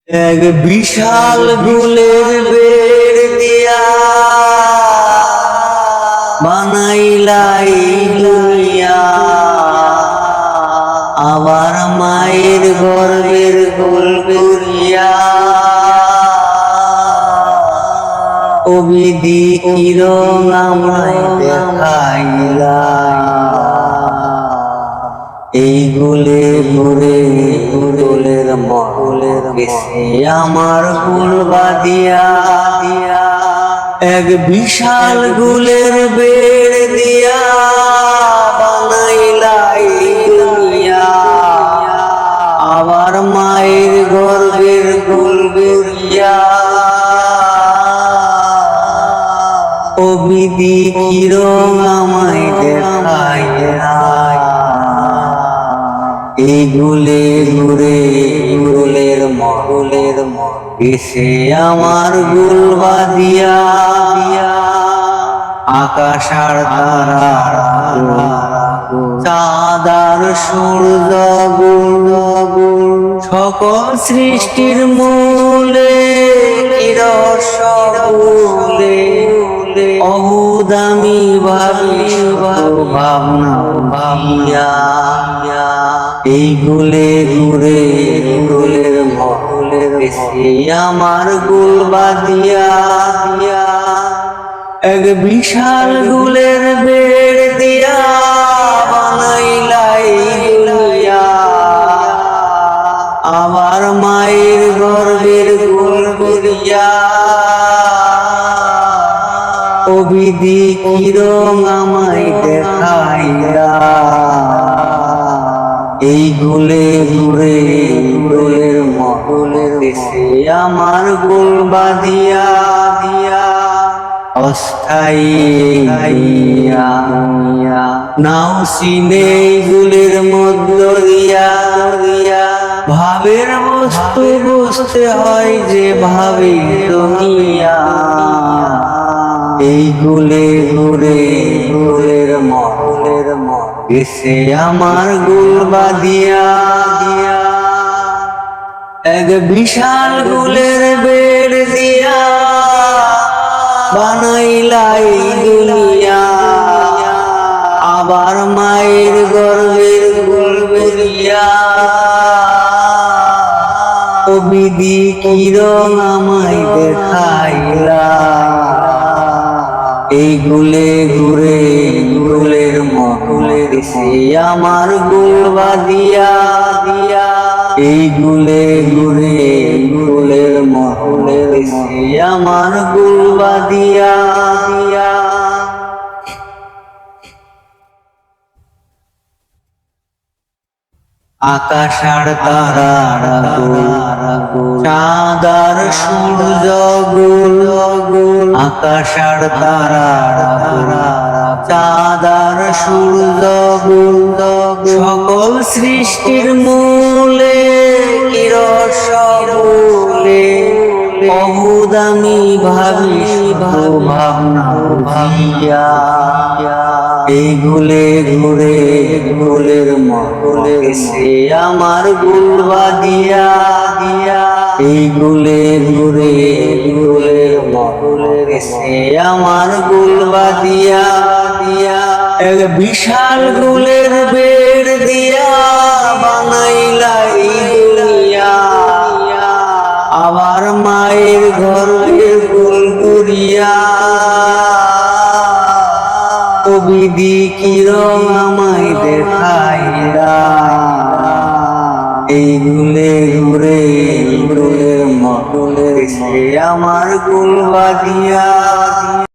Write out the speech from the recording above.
এক বিশাল গুলের বেড় দিয়া বানাইলাই দুনিয়া, আবার মায়ের গর্বের গোল করিয়া অবিধি কিরণ আমায় দেখাইলা। এই গুলে ঘুরে গুলের মহলের বেশে আমার গুল বাদিয়া দিয়া, এক বিশাল গুলের বেড় দিয়া বানাইলাই দুনিয়া, আবার মায়ের গর্বের গোল করিয়া অবিধি কিরণ আমায় দেখাইলা। এই গুলে ঘুরে গুলের মহলের এসে আমার গুল বাদিয়া দিয়া, আকাশ আর তারা চাঁদার সূর্য গুল সকল সৃষ্টির মূলে কিরসলে অবুদামি ভাবনা ভাবিয়া এই গুলে ঘুরে গুলের মহলের বেশি আমার গুল বাদিয়া দিয়া, এক বিশাল গুলের বেড় দিয়া বানাইলাই দুনিয়া, আবার মায়ের গর্বের গোল করিয়া অবিধি কিরণ আমায় দেখাইলা। এই গুলে ঘুরে গুলের মহলের দেশে আমার গুল বাদিয়া দিয়া, অস্থায়ী নাও সিনে গুলের মধ্য দিয়া ভাবের বস্তু বুঝতে হয় যে ভাবে দুনিয়া। এই গুলে ঘুরে গুলের মহলের এসে আমার গুল বাদিয়া দিয়া, এক বিশাল গুলের বেড় দিয়া বানাইলাই দুনিয়া, আবার মায়ের গর্বের গোল করিয়া অবিধি কিরণ আমায় দেখাইলা। এই গুলে ঘুরে গুলের মহলের এসে আমার গুল বাদিয়া দিয়া, এই গুলে ঘুরে গুলের মহলের এসে আমার গুল বাদিয়া দিয়া। আকাশ আর তারার গোল চাঁদার সূর্য গোল আকাশ আর তারার গোল চাঁদার সূর্য গোল সকল সৃষ্টির মূলে কিরসলে অবুদামি ভাবনা ভাবিয়া এই গুলে ঘুরে গুলের মহলের এসে আমার গুল বাদিয়া দিয়া, এই গুলে ঘুরে গুলের মহলের এসে আমার গুল বাদিয়া দিয়া, এক বিশাল গুলের বেড় দিয়া বানাইলাই দুনিয়া, আবার মায়ের গর্বের গোল করিয়া অবিধি কিরণ আমায় দেখাইলা। এই গুলে ঘুরে গুলের মহলের এসে আমার গুল বাদিয়া।